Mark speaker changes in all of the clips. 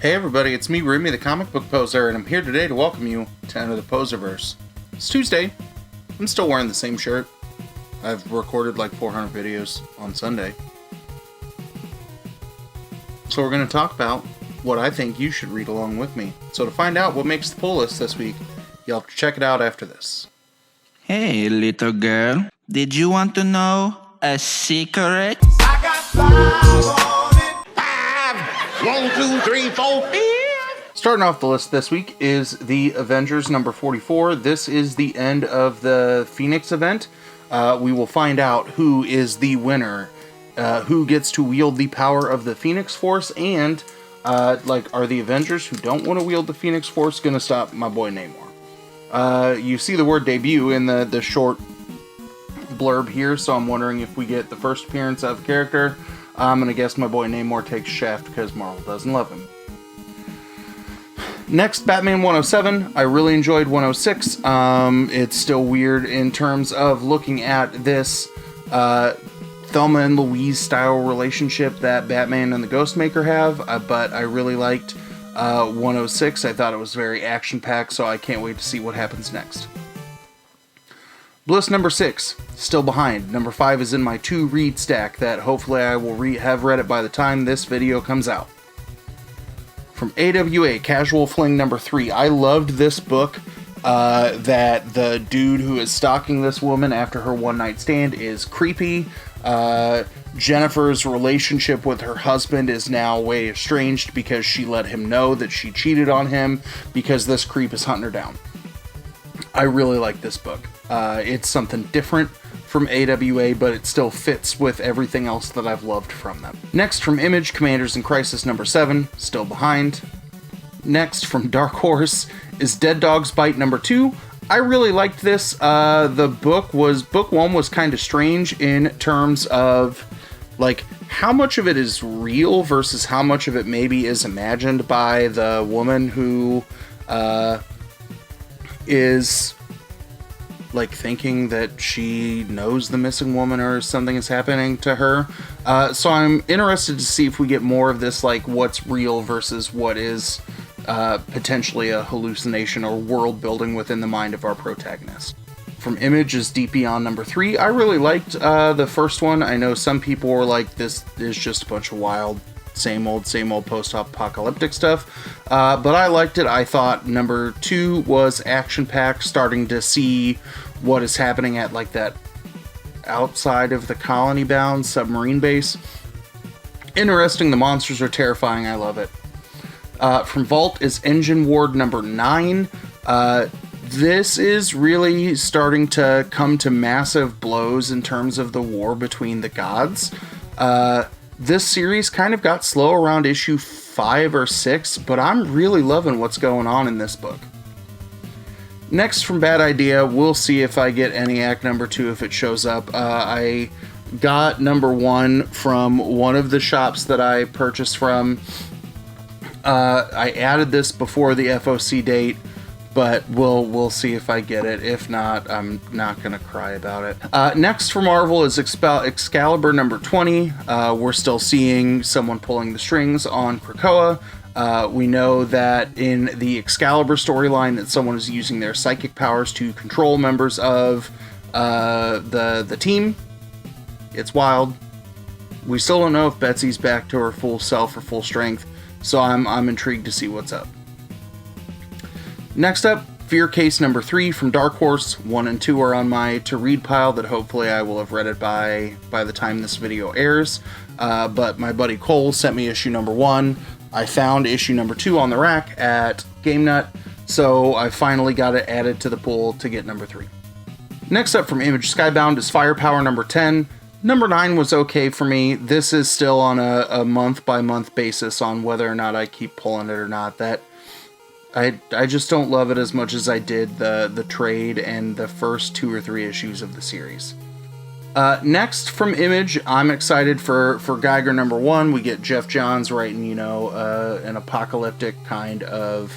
Speaker 1: Hey everybody, it's me, Rumi, the comic book poser, and I'm here today to welcome you to Enter the Poserverse. It's Tuesday. I'm still wearing the same shirt. I've recorded like 400 videos on Sunday. So we're going to talk about what I think you should read along with me. So to find out what makes the pull list this week, you'll have to check it out after this.
Speaker 2: Hey, little girl. Did you want to know a secret?
Speaker 3: I got 5 on it. 5, 1, 2, 3, 4, 5.
Speaker 1: Starting off the list this week is the Avengers Number 44. This is the end of the Phoenix event. We will find out who is the winner, who gets to wield the power of the Phoenix Force, and are the Avengers who don't want to wield the Phoenix Force going to stop my boy Namor? You see the word debut in the short blurb here, so I'm wondering if we get the first appearance of a character. I'm going to guess my boy Namor takes Shaft because Marvel doesn't love him. Next, Batman 107. I really enjoyed 106. It's still weird in terms of looking at this Thelma and Louise style relationship that Batman and the Ghostmaker have, but I really liked 106. I thought it was very action-packed, so I can't wait to see what happens next. Bliss number 6, still behind. Number 5 is in my to-read stack that hopefully I will have read it by the time this video comes out. From AWA, Casual Fling number 3. I loved this book. That the dude who is stalking this woman after her one-night stand is creepy. Jennifer's relationship with her husband is now way estranged because she let him know that she cheated on him because this creep is hunting her down. I really like this book. It's something different from AWA, but it still fits with everything else that I've loved from them. Next, from Image, Commanders in Crisis number 7, still behind. Next, from Dark Horse, is Dead Dog's Bite number 2. I really liked this. Book 1 was kind of strange in terms of, how much of it is real versus how much of it maybe is imagined by the woman who, is thinking that she knows the missing woman or something is happening to her. So I'm interested to see if we get more of this, what's real versus what is potentially a hallucination or world building within the mind of our protagonist. From Image is Deep Beyond number 3. I really liked the first one. I know some people were like, this is just a bunch of wild, same old post-apocalyptic stuff. But I liked it. I thought number 2 was action-packed, starting to see what is happening at that outside of the colony-bound submarine base. Interesting. The monsters are terrifying. I love it. From Vault is Engine Ward number 9. This is really starting to come to massive blows in terms of the war between the gods. This series kind of got slow around issue 5 or 6, but I'm really loving what's going on in this book. Next, from Bad Idea, we'll see if I get ENIAC number 2 if it shows up. I got number 1 from one of the shops that I purchased from. I added this before the FOC date, but we'll see if I get it. If not, I'm not going to cry about it. Next for Marvel is Excalibur number 20. We're still seeing someone pulling the strings on Krakoa. We know that in the Excalibur storyline that someone is using their psychic powers to control members of the team. It's wild. We still don't know if Betsy's back to her full self or full strength, so I'm intrigued to see what's up. Next up, Fear Case number 3 from Dark Horse. 1 and 2 are on my to-read pile that hopefully I will have read it by the time this video airs. But my buddy Cole sent me issue number 1. I found issue number 2 on the rack at Game Nut, so I finally got it added to the pool to get number 3. Next up from Image Skybound is Firepower number 10. Number 9 was okay for me. This is still on a month-by-month basis on whether or not I keep pulling it or not. That I just don't love it as much as I did the trade and the first 2 or 3 issues of the series. Next from Image, I'm excited for Geiger number 1. We get Jeff Johns writing, an apocalyptic kind of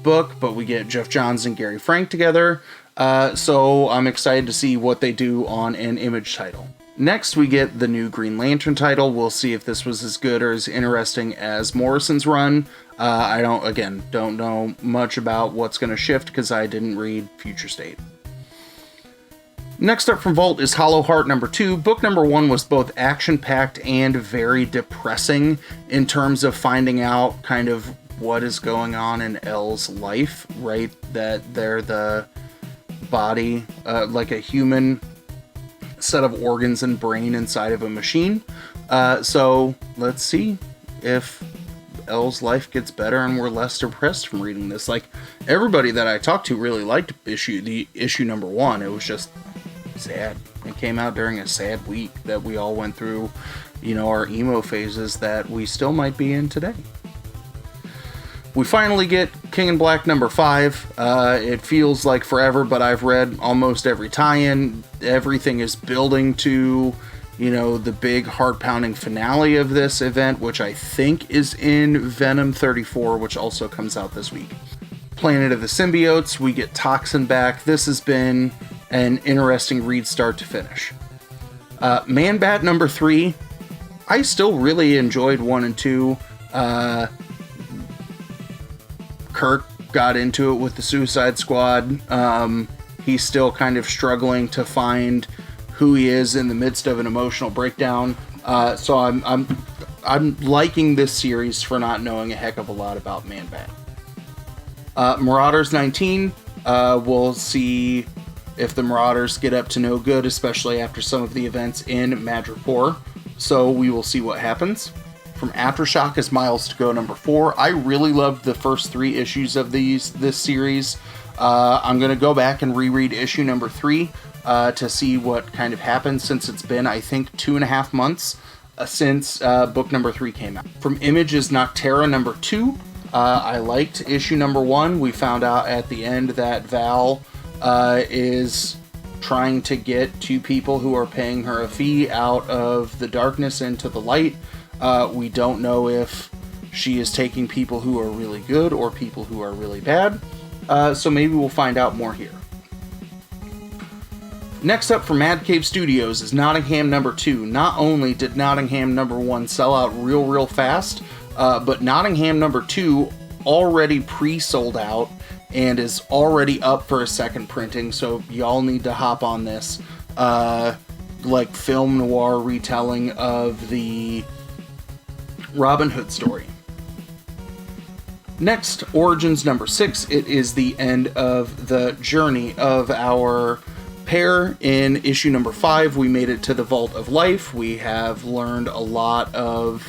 Speaker 1: book, but we get Jeff Johns and Gary Frank together. So I'm excited to see what they do on an Image title. Next, we get the new Green Lantern title. We'll see if this was as good or as interesting as Morrison's run. I don't know much about what's going to shift because I didn't read Future State. Next up from Vault is Hollow Heart number 2. Book number 1 was both action-packed and very depressing in terms of finding out kind of what is going on in Elle's life, right? That they're the body, like a human set of organs and brain inside of a machine. So let's see if Elle's life gets better and we're less depressed from reading this. Like, everybody that I talked to really liked issue number 1. It was just sad. It came out during a sad week that we all went through, our emo phases that we still might be in today. We finally get King in Black number 5. It feels like forever, but I've read almost every tie-in. Everything is building to, the big heart-pounding finale of this event, which I think is in Venom 34, which also comes out this week. Planet of the Symbiotes, we get Toxin back. This has been an interesting read start to finish. Man-Bat number 3, I still really enjoyed 1 and 2. Kirk got into it with the Suicide Squad. He's still kind of struggling to find who he is in the midst of an emotional breakdown. So I'm liking this series for not knowing a heck of a lot about Man-Bat. Marauders 19. We'll see if the Marauders get up to no good, especially after some of the events in Madripoor. So we will see what happens. From Aftershock is Miles to Go number 4. I really loved the first 3 issues of this series. I'm going to go back and reread issue number 3 to see what kind of happened, since it's been, I think, 2.5 months since book number 3 came out. From Image is Noctera number 2. I liked issue number 1. We found out at the end that Val is trying to get 2 people who are paying her a fee out of the darkness into the light. We don't know if she is taking people who are really good or people who are really bad. So maybe we'll find out more here. Next up from Mad Cave Studios is Nottingham number 2. Not only did Nottingham number 1 sell out real fast, but Nottingham number 2 already pre-sold out and is already up for a second printing. So y'all need to hop on this, like film noir retelling of the Robin Hood story. Next, Origins number 6. It is the end of the journey of our pair. In issue number 5, we made it to the Vault of Life. We have learned a lot of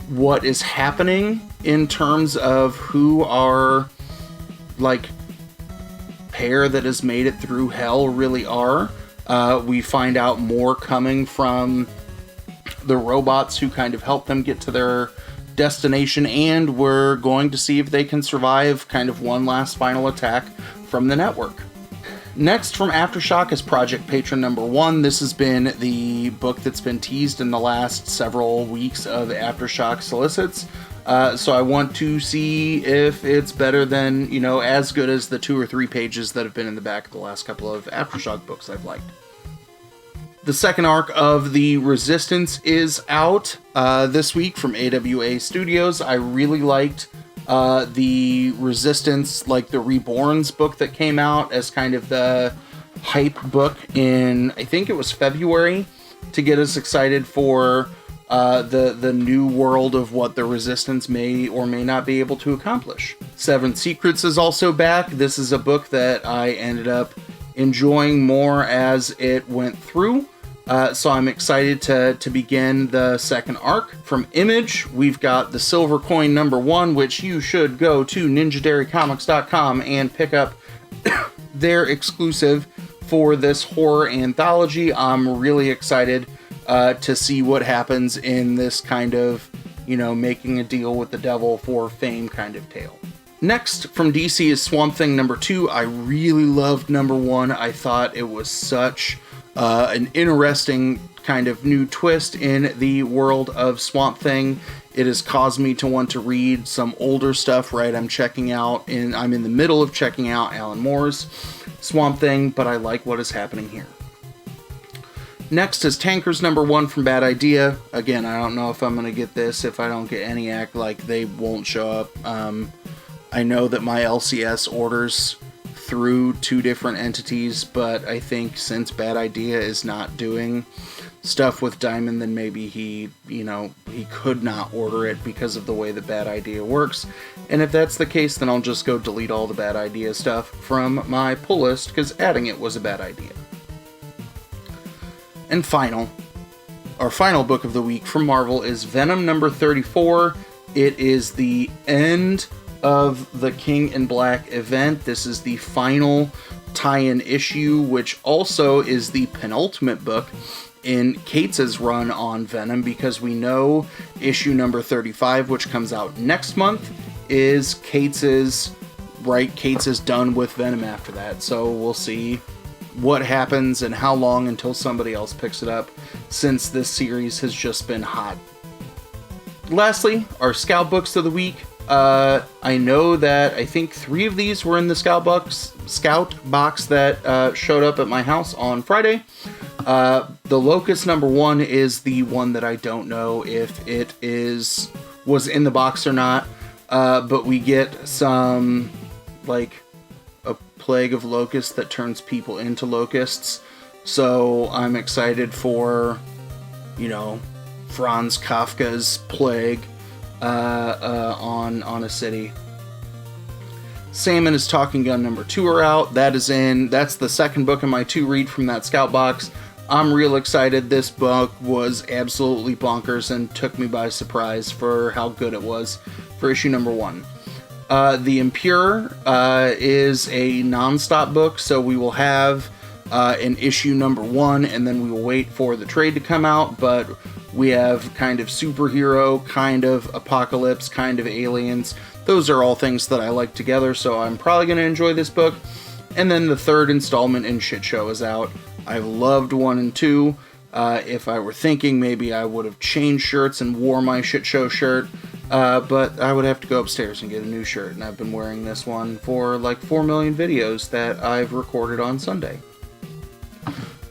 Speaker 1: what is happening in terms of who our, pair that has made it through hell really are. We find out more coming from the robots who kind of help them get to their destination, and we're going to see if they can survive kind of one last final attack from the network. Next from Aftershock is Project Patron number 1. This has been the book that's been teased in the last several weeks of Aftershock solicits. So I want to see if it's better than, as good as the 2 or 3 pages that have been in the back of the last couple of Aftershock books I've liked. The second arc of The Resistance is out this week from AWA Studios. I really liked The Resistance, the Reborns book that came out as kind of the hype book in, I think it was February, to get us excited for the new world of what the Resistance may or may not be able to accomplish. Seven Secrets is also back. This is a book that I ended up enjoying more as it went through. So I'm excited to begin the second arc. From Image, we've got The Silver Coin number 1, which you should go to ninjadairycomics.com and pick up their exclusive for this horror anthology. I'm really excited to see what happens in this kind of, making a deal with the devil for fame kind of tale. Next, from DC is Swamp Thing number 2. I really loved number 1. I thought it was such an interesting kind of new twist in the world of Swamp Thing. It has caused me to want to read some older stuff, right? I'm in the middle of checking out Alan Moore's Swamp Thing, but I like what is happening here. Next is Tankers Number 1 from Bad Idea. Again, I don't know if I'm going to get this. If I don't get any act, like, they won't show up. I know that my LCS orders through 2 different entities, but I think since Bad Idea is not doing stuff with Diamond, then maybe he could not order it because of the way that Bad Idea works. And if that's the case, then I'll just go delete all the Bad Idea stuff from my pull list, because adding it was a bad idea. And our final book of the week from Marvel is Venom Number 34. It is the end of the King in Black event. This is the final tie-in issue, which also is the penultimate book in Kate's run on Venom, because we know issue number 35, which comes out next month, is Kate's done with Venom after that. So we'll see what happens and how long until somebody else picks it up, since this series has just been hot. Lastly, our Scout books of the week. I know that I think 3 of these were in the Scout box that showed up at my house on Friday. The Locust Number 1 is the one that I don't know if it was in the box or not, but we get some, like, a plague of locusts that turns people into locusts. So I'm excited for, Franz Kafka's plague on a city. Sam and his Talking Gun Number 2 are out. That's the second book in my 2-read from that Scout box. I'm real excited. This book was absolutely bonkers and took me by surprise for how good it was for issue number 1. The Impure is a non-stop book, so we will have an issue number 1, and then we will wait for the trade to come out, but we have kind of superhero, kind of apocalypse, kind of aliens. Those are all things that I like together, so I'm probably going to enjoy this book. And then the 3rd installment in Shit Show is out. I loved 1 and 2. If I were thinking, maybe I would have changed shirts and wore my Shit Show shirt, but I would have to go upstairs and get a new shirt, and I've been wearing this one for like 4 million videos that I've recorded on Sunday.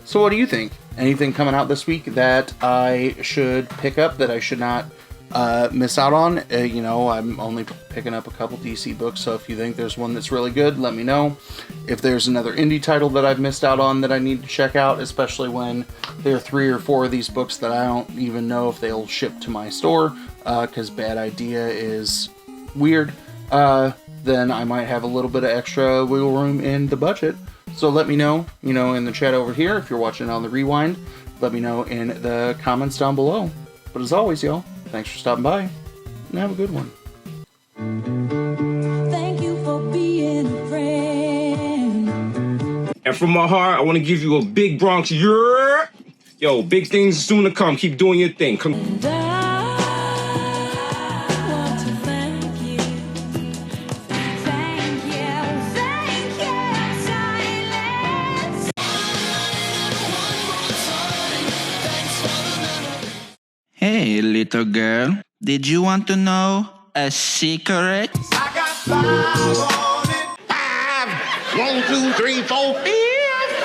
Speaker 1: So what do you think? Anything coming out this week that I should pick up, that I should not miss out on? I'm only picking up a couple DC books, so if you think there's one that's really good, let me know. If there's another indie title that I've missed out on that I need to check out, especially when there are 3 or 4 of these books that I don't even know if they'll ship to my store, because Bad Idea is weird, then I might have a little bit of extra wiggle room in the budget. So let me know, in the chat over here. If you're watching on the rewind, let me know in the comments down below. But as always, y'all, thanks for stopping by, and have a good one.
Speaker 4: Thank you for being a friend.
Speaker 5: And from my heart, I want to give you a big Bronx yeah. Yo, big things soon to come. Keep doing your thing. Come.
Speaker 4: And I want to thank you. Thank you, silence.
Speaker 2: Hey, little girl, did you want to know a secret?
Speaker 3: I got 5 on it. 5, 1, 2, 3, 4.